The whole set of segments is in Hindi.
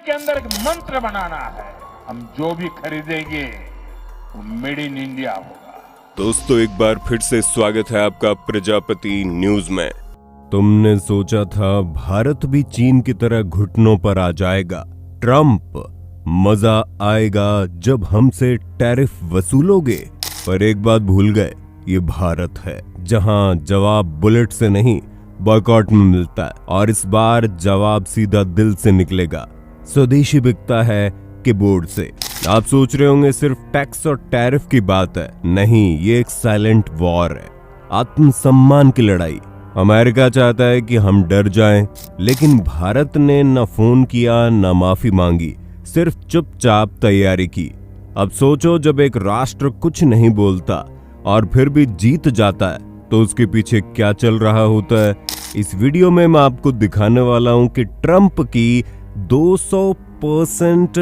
के अंदर एक मंत्र बनाना है, हम जो भी खरीदेंगे वो मेड इन इंडिया होगा। दोस्तों, एक बार फिर से स्वागत है आपका प्रजापति न्यूज में। तुमने सोचा था भारत भी चीन की तरह घुटनों पर आ जाएगा। ट्रंप, मजा आएगा जब हमसे टैरिफ वसूलोगे। पर एक बात भूल गए, ये भारत है जहां जवाब बुलेट से नहीं बॉयकॉट में मिलता है, और इस बार जवाब सीधा दिल से निकलेगा। स्वदेशी बिकता है कीबोर्ड से। आप सोच रहे होंगे सिर्फ टैक्स और टैरिफ की बात है। नहीं, ये एक साइलेंट वॉर है, आत्मसम्मान की लड़ाई। अमेरिका चाहता है कि हम डर जाएं, लेकिन भारत ने न फोन किया न माफी मांगी, सिर्फ चुपचाप तैयारी की। अब सोचो, जब एक राष्ट्र कुछ नहीं बोलता और फिर भी जीत जाता है तो उसके पीछे क्या चल रहा होता है। इस वीडियो में मैं आपको दिखाने वाला हूं कि ट्रंप की 200%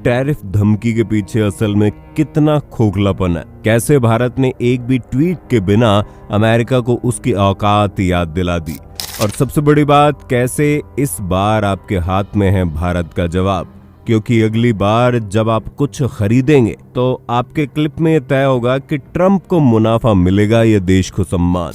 टैरिफ धमकी के पीछे असल में कितना खोखलापन है। कैसे भारत ने एक भी ट्वीट के बिना अमेरिका को उसकी औकात याद दिला दी, और सबसे बड़ी बात, कैसे इस बार आपके हाथ में है भारत का जवाब। क्योंकि अगली बार जब आप कुछ खरीदेंगे तो आपके क्लिप में यह तय होगा कि ट्रंप को मुनाफा मिलेगा या देश को सम्मान।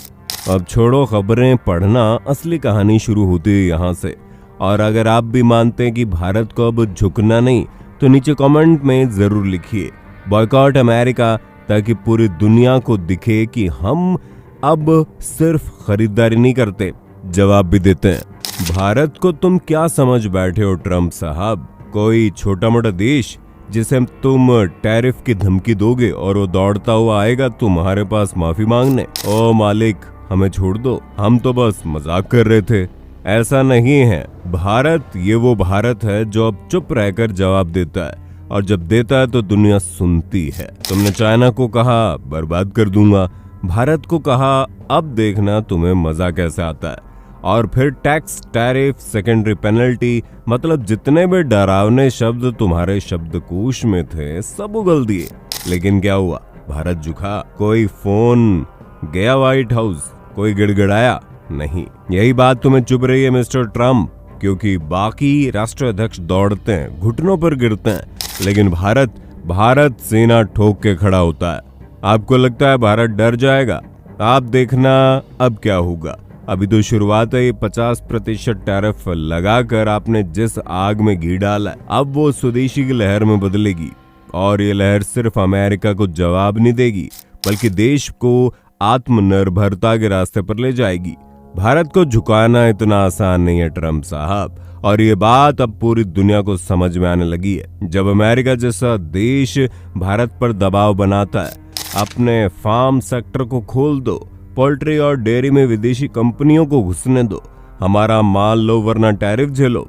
अब छोड़ो खबरें पढ़ना, असली कहानी शुरू होती है यहाँ से। और अगर आप भी मानते हैं कि भारत को अब झुकना नहीं, तो नीचे कमेंट में जरूर लिखिए बॉयकॉट अमेरिका, ताकि पूरी दुनिया को दिखे कि हम अब सिर्फ खरीदारी नहीं करते, जवाब भी देते हैं। भारत को तुम क्या समझ बैठे हो ट्रंप साहब? कोई छोटा मोटा देश जिसे तुम टैरिफ की धमकी दोगे और वो दौड़ता हुआ आएगा तुम्हारे पास माफी मांगने? ओ मालिक, हमें छोड़ दो, हम तो बस मजाक कर रहे थे। ऐसा नहीं है। भारत ये वो भारत है जो अब चुप रहकर जवाब देता है, और जब देता है तो दुनिया सुनती है। तुमने चाइना को कहा बर्बाद कर दूंगा, भारत को कहा अब देखना तुम्हें मजा कैसे आता है। और फिर टैक्स, टैरिफ, सेकेंडरी पेनल्टी, मतलब जितने भी डरावने शब्द तुम्हारे शब्दकोश में थे सब उगल दिए। लेकिन क्या हुआ? भारत झुका? कोई फोन गया व्हाइट हाउस? कोई गिड़गिड़ाया? नहीं। यही बात तुम्हें चुभ रही है मिस्टर ट्रंप, क्योंकि बाकी राष्ट्राध्यक्ष दौड़ते हैं, घुटनों पर गिरते हैं, लेकिन भारत सीना ठोक के खड़ा होता है। आपको लगता है भारत डर जाएगा? आप देखना अब क्या होगा। अभी तो शुरुआत है। 50% टैरिफ लगाकर आपने जिस आग में घी डाला, अब वो स्वदेशी की लहर में बदलेगी, और ये लहर सिर्फ अमेरिका को जवाब नहीं देगी, बल्कि देश को आत्मनिर्भरता के रास्ते पर ले जाएगी। भारत को झुकाना इतना आसान नहीं है ट्रंप साहब, और ये बात अब पूरी दुनिया को समझ में आने लगी है। जब अमेरिका जैसा देश भारत पर दबाव बनाता है, अपने फार्म सेक्टर को खोल दो, पोल्ट्री और डेयरी में विदेशी कंपनियों को घुसने दो, हमारा माल लो वरना टैरिफ झेलो,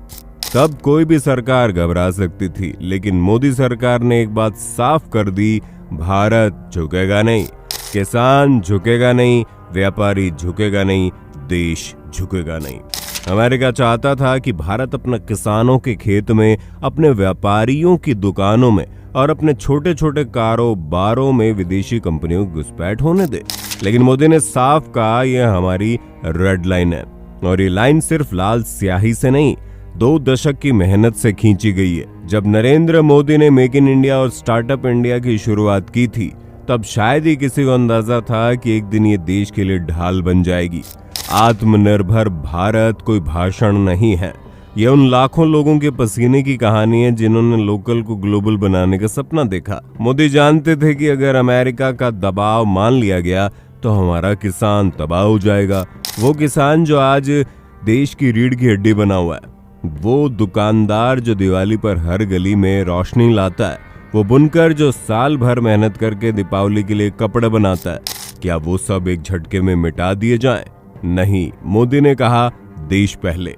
तब कोई भी सरकार घबरा सकती थी। लेकिन मोदी सरकार ने एक बात साफ कर दी, भारत झुकेगा नहीं, किसान झुकेगा नहीं, व्यापारी झुकेगा नहीं, देश झुकेगा नहीं। अमेरिका चाहता था कि भारत अपने किसानों के खेत में, अपने व्यापारियों की दुकानों में और अपने छोटे छोटे कारोबारों में विदेशी कंपनियों की घुसपैठ होने दे। लेकिन मोदी ने साफ कहा, यह हमारी रेड लाइन है, और ये लाइन सिर्फ लाल स्याही से नहीं, 2 दशक की मेहनत से खींची गई है। जब नरेंद्र मोदी ने मेक इन इंडिया और स्टार्टअप इंडिया की शुरुआत की थी, तब शायद ही किसी को अंदाजा था कि एक दिन ये देश के लिए ढाल बन जाएगी। आत्मनिर्भर भारत कोई भाषण नहीं है, यह उन लाखों लोगों के पसीने की कहानी है जिन्होंने लोकल को ग्लोबल बनाने का सपना देखा। मोदी जानते थे कि अगर अमेरिका का दबाव मान लिया गया तो हमारा किसान तबाह हो जाएगा। वो किसान जो आज देश की रीढ़ की हड्डी बना हुआ है, वो दुकानदार जो दिवाली पर हर गली में रोशनी लाता है, वो बुनकर जो साल भर मेहनत करके दीपावली के लिए कपड़े बनाता है, क्या वो सब एक झटके में मिटा दिए जाएं? नहीं। मोदी ने कहा, देश पहले।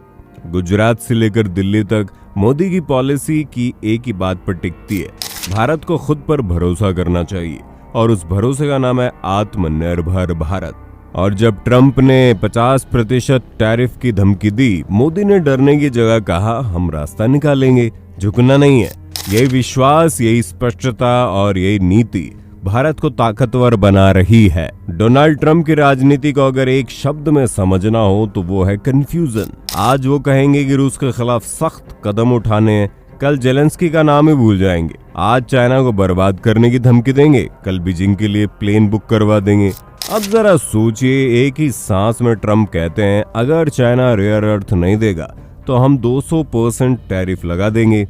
गुजरात से लेकर दिल्ली तक मोदी की पॉलिसी की एक ही बात पर टिकती है, भारत को खुद पर भरोसा करना चाहिए, और उस भरोसे का नाम है आत्मनिर्भर भारत। और जब ट्रंप ने 50% टैरिफ की धमकी दी, मोदी ने डरने की जगह कहा, हम रास्ता निकालेंगे, झुकना नहीं है। यही विश्वास, यही स्पष्टता और यही नीति भारत को ताकतवर बना रही है। डोनाल्ड ट्रंप की राजनीति को अगर एक शब्द में समझना हो तो वो है कंफ्यूजन। आज वो कहेंगे कि रूस के खिलाफ सख्त कदम उठाने हैं, कल जेलेंस्की का नाम ही भूल जाएंगे। आज चाइना को बर्बाद करने की धमकी देंगे, कल बीजिंग के लिए प्लेन बुक करवा देंगे। अब जरा सोचिए, एक ही सांस में ट्रम्प कहते हैं अगर चाइना रेयर अर्थ नहीं देगा तो हम 200% टैरिफ लगा देंगे,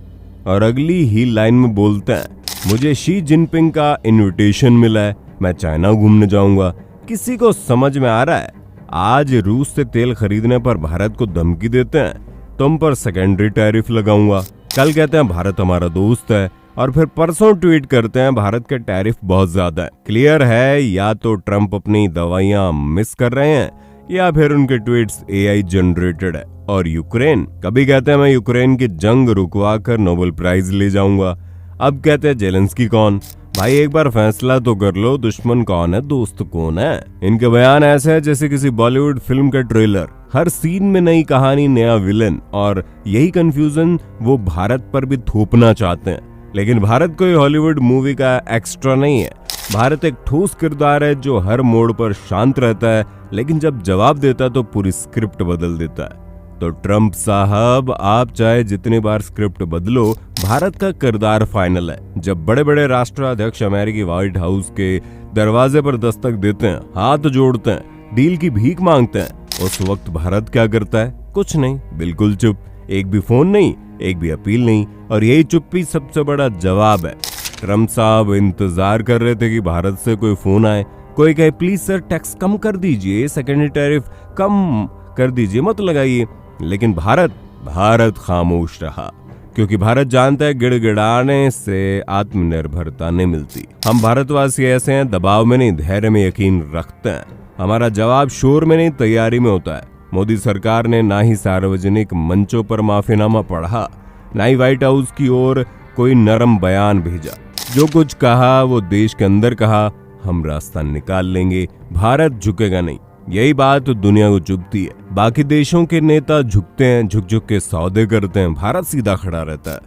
और अगली ही लाइन में बोलते हैं मुझे शी जिनपिंग का इनविटेशन मिला है, मैं चाइना घूमने जाऊंगा। किसी को समझ में आ रहा है? आज रूस से तेल खरीदने पर भारत को धमकी देते हैं तुम पर सेकेंडरी टैरिफ लगाऊंगा, कल कहते हैं भारत हमारा दोस्त है, और फिर परसों ट्वीट करते हैं भारत के टैरिफ बहुत ज्यादा है। क्लियर है, या तो ट्रम्प अपनी दवाइयां मिस कर रहे हैं या फिर उनके ट्वीट्स एआई जनरेटेड है। और यूक्रेन, कभी कहते हैं मैं यूक्रेन की जंग रुकवा कर नोबेल प्राइज ले जाऊंगा, अब कहते हैं जेलेंस्की कौन। भाई एक बार फैसला तो कर लो, दुश्मन कौन है दोस्त कौन है। इनके बयान ऐसे है जैसे किसी बॉलीवुड फिल्म का ट्रेलर, हर सीन में नई कहानी, नया विलन, और यही कंफ्यूजन वो भारत पर भी थोपना चाहते हैं। लेकिन भारत कोई हॉलीवुड मूवी का एक्स्ट्रा नहीं है। भारत एक ठोस किरदार है जो हर मोड़ पर शांत रहता है, लेकिन जब जवाब देता है तो पूरी स्क्रिप्ट बदल देता है। तो ट्रम्प साहब, आप चाहे जितनी बार स्क्रिप्ट बदलो, भारत का किरदार फाइनल है। जब बड़े बड़े राष्ट्राध्यक्ष अमेरिकी व्हाइट हाउस के दरवाजे पर दस्तक देते हैं, हाथ जोड़ते हैं, डील की भीख मांगते हैं, उस वक्त भारत क्या करता है? कुछ नहीं, बिल्कुल चुप। एक भी फोन नहीं, एक भी अपील नहीं, और यही चुप्पी सबसे बड़ा जवाब है। ट्रम्प साहब इंतजार कर रहे थे कि भारत से कोई फोन आए, कोई कहे प्लीज सर टैक्स कम कर दीजिए, सेकेंडरी टैरिफ कम कर दीजिए, मत लगाइए। लेकिन भारत खामोश रहा, क्योंकि भारत जानता है गिड़गिड़ाने से आत्मनिर्भरता नहीं मिलती। हम भारतवासी ऐसे हैं, दबाव में नहीं, धैर्य में यकीन रखते हैं। हमारा जवाब शोर में नहीं, तैयारी में होता है। मोदी सरकार ने ना ही सार्वजनिक मंचों पर माफीनामा पढ़ा, ना ही व्हाइट हाउस की ओर कोई नरम बयान भेजा। जो कुछ कहा वो देश के अंदर कहा, हम रास्ता निकाल लेंगे, भारत झुकेगा नहीं। यही बात दुनिया को चुभती है। बाकी देशों के नेता झुकते हैं, झुक झुक के सौदे करते हैं, भारत सीधा खड़ा रहता है।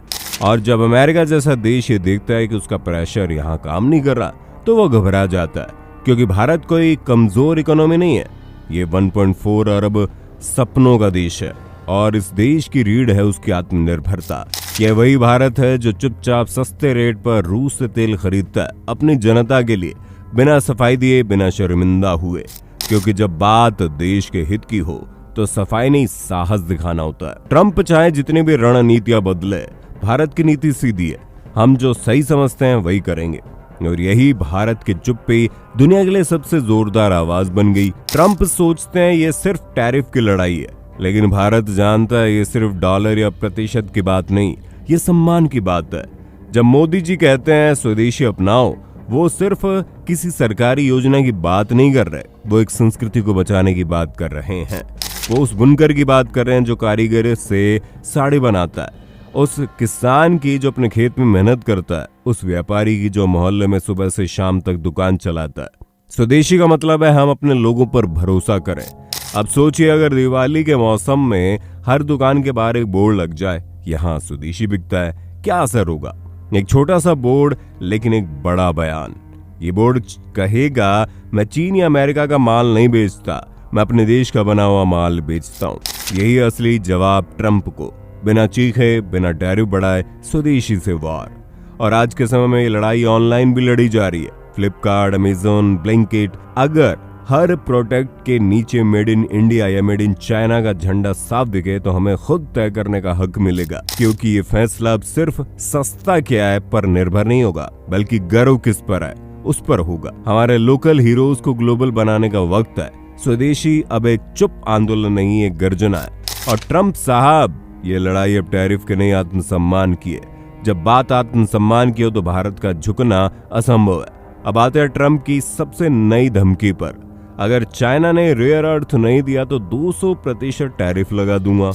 और जब अमेरिका जैसा देश ये देखता है कि उसका प्रेशर यहाँ काम नहीं कर रहा, तो वो घबरा जाता है, क्योंकि भारत कोई कमजोर इकोनॉमी नहीं है। ये 1.4 अरब सपनों का देश है, और इस देश की रीढ़ है उसकी आत्मनिर्भरता। यह वही भारत है जो चुपचाप सस्ते रेट पर रूस से तेल खरीदता है अपनी जनता के लिए, बिना सफाई दिए, बिना शर्मिंदा हुए। क्योंकि जब बात देश के हित की हो तो सफाई नहीं, साहस दिखाना होता है। ट्रम्प चाहे जितनी भी रणनीतियां बदले, भारत की नीति सीधी है, हम जो सही समझते हैं वही करेंगे। और यही भारत की चुप्पी दुनिया के लिए सबसे जोरदार आवाज बन गई। ट्रम्प सोचते हैं ये सिर्फ टैरिफ की लड़ाई है, लेकिन भारत जानता है ये सिर्फ डॉलर या प्रतिशत की बात नहीं, ये सम्मान की बात है। जब मोदी जी कहते हैं स्वदेशी अपनाओ, वो सिर्फ किसी सरकारी योजना की बात नहीं कर रहे, वो एक संस्कृति को बचाने की बात कर रहे हैं। वो उस बुनकर की बात कर रहे हैं जो कारीगर से साड़ी बनाता है, उस किसान की जो अपने खेत में मेहनत करता है, उस व्यापारी की जो मोहल्ले में सुबह से शाम तक दुकान चलाता है। स्वदेशी का मतलब है हम अपने लोगों पर भरोसा करें। अब सोचिए, अगर दिवाली के मौसम में हर दुकान के बाहर एक बोर्ड लग जाए, यहाँ स्वदेशी बिकता है, क्या असर होगा? एक छोटा सा बोर्ड, लेकिन एक बड़ा बयान। ये बोर्ड कहेगा मैं चीन या अमेरिका का माल नहीं बेचता, मैं अपने देश का बना हुआ माल बेचता हूँ। यही असली जवाब ट्रम्प को, बिना चीखे, बिना टैरिफ बढ़ाए, स्वदेशी से वार। और आज के समय में ये लड़ाई ऑनलाइन भी लड़ी जा रही है। फ्लिपकार्ट, अमेजोन, ब्लिंकिट, अगर हर प्रोडक्ट के नीचे मेड इन इंडिया या मेड इन चाइना का झंडा साफ दिखे तो हमें खुद तय करने का हक मिलेगा, क्योंकि ये फैसला अब सिर्फ सस्ता क्या है पर निर्भर नहीं होगा, बल्कि गर्व किस पर है उस पर होगा। हमारे लोकल हीरोज को ग्लोबल बनाने का वक्त है। स्वदेशी अब एक चुप आंदोलन नहीं, एक गर्जना है। और ट्रम्प साहब, ये लड़ाई अब टैरिफ के नहीं, आत्मसम्मान की है। जब बात आत्मसम्मान की हो तो भारत का झुकना असंभव है। अब आते हैं ट्रम्प की सबसे नई धमकी पर। अगर चाइना ने रेयर अर्थ नहीं दिया तो 200% टैरिफ लगा दूंगा।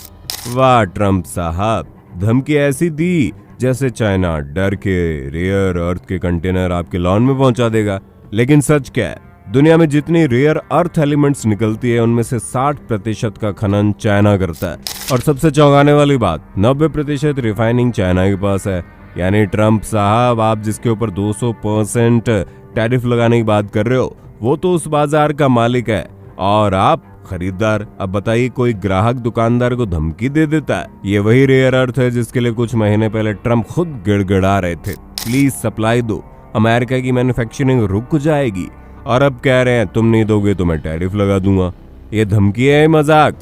वाह ट्रम्प साहब, धमकी ऐसी दी जैसे चाइना डर के रेयर अर्थ के कंटेनर आपके लॉन में पहुंचा देगा। लेकिन सच क्या है? दुनिया में जितनी रेयर अर्थ एलिमेंट्स निकलती है उनमें से 60% का खनन चाइना करता है। और सबसे चौंकाने वाली बात, 90% रिफाइनिंग चाइना के पास है। यानी ट्रम्प साहब, आप जिसके ऊपर 200% टैरिफ लगाने की बात कर रहे हो, वो तो उस बाजार का मालिक है और आप खरीदार। अब बताइए कोई ग्राहक दुकानदार को धमकी दे देता है? ये वही रेयर अर्थ है जिसके लिए कुछ महीने पहले ट्रम्प खुद गिड़गिड़ा रहे थे, प्लीज सप्लाई दो, अमेरिका की मैन्युफैक्चरिंग रुक जाएगी। और अब कह रहे हैं तुम नहीं दोगे तो मैं टैरिफ लगा दूंगा। ये धमकी है मजाक?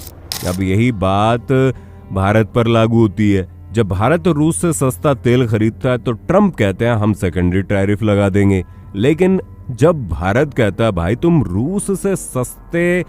अब यही बात भारत पर लागू होती है। जब भारत रूस से सस्ता तेल खरीदता है तो ट्रम्प कहते हैं हम सेकेंडरी टैरिफ लगा देंगे, लेकिन जब भारत कहता है भाई तुम रूस से सस्ते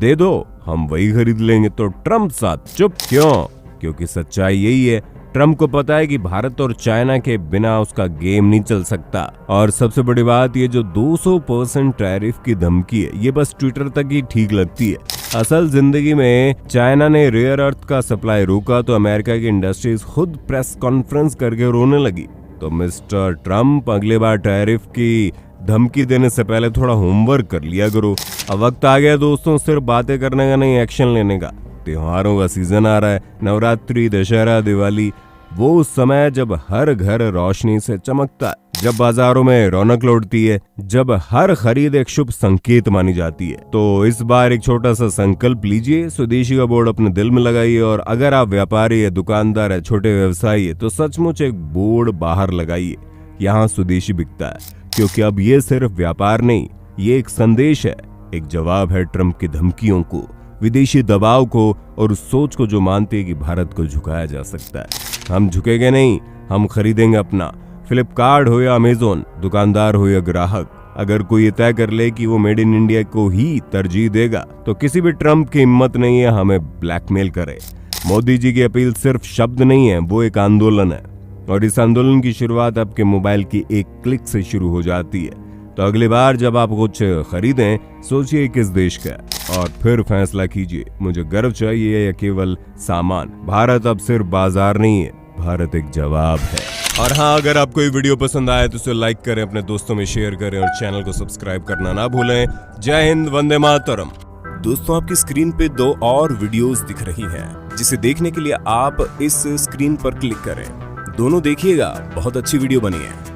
दे दो हम वही खरीद लेंगे, तो ट्रम्प साथ चुप। क्यों? क्योंकि सच्चाई यही है, ट्रम्प को पता है कि भारत और चाइना के बिना उसका गेम नहीं चल सकता। और सबसे बड़ी बात ये जो 200% टैरिफ की धमकी है ये बस ट्विटर तक ही ठीक लगती है। असल जिंदगी में चाइना ने रेयर अर्थ का सप्लाई रोका तो अमेरिका की इंडस्ट्रीज खुद प्रेस कॉन्फ्रेंस करके रोने लगी। तो मिस्टर ट्रम्प अगली बार टैरिफ की धमकी देने से पहले थोड़ा होमवर्क कर लिया करो। अब वक्त आ गया दोस्तों सिर्फ बातें करने का नहीं, एक्शन लेने का। त्योहारों का सीजन आ रहा है, नवरात्रि, दशहरा, दिवाली, वो समय जब हर घर रोशनी से चमकता है, जब बाजारों में रौनक लौटती है, जब हर खरीद एक शुभ संकेत मानी जाती है। तो इस बार एक छोटा सा संकल्प लीजिए, स्वदेशी का बोर्ड अपने दिल में लगाइए। और अगर आप व्यापारी है, दुकानदार है, छोटे व्यवसायी है तो सचमुच एक बोर्ड बाहर लगाइए, यहाँ स्वदेशी बिकता है। क्योंकि अब ये सिर्फ व्यापार नहीं, ये एक संदेश है, एक जवाब है ट्रम्प की धमकियों को, विदेशी दबाव को और उस सोच को जो मानती है कि भारत को झुकाया जा सकता है। हम झुकेंगे नहीं, हम खरीदेंगे अपना। फ्लिपकार्ट हो या अमेजोन, दुकानदार हो या ग्राहक, अगर कोई ये तय कर ले कि वो मेड इन इंडिया को ही तरजीह देगा तो किसी भी ट्रम्प की हिम्मत नहीं है हमें ब्लैकमेल करे। मोदी जी की अपील सिर्फ शब्द नहीं है, वो एक आंदोलन है। और इस आंदोलन की शुरुआत आपके मोबाइल की एक क्लिक से शुरू हो जाती है। तो अगली बार जब आप कुछ खरीदें सोचिए किस देश का है और फिर फैसला कीजिए, मुझे गर्व चाहिए या केवल सामान। भारत अब सिर्फ बाजार नहीं है, भारत एक जवाब है। और हाँ, अगर आपको ये वीडियो पसंद आए तो इसे लाइक करें, अपने दोस्तों में शेयर करें और चैनल को सब्सक्राइब करना ना भूलें। जय हिंद, वंदे मातरम। दोस्तों आपकी स्क्रीन पे 2 और वीडियोस दिख रही हैं, जिसे देखने के लिए आप इस स्क्रीन पर क्लिक करें। दोनों देखिएगा, बहुत अच्छी वीडियो बनी है।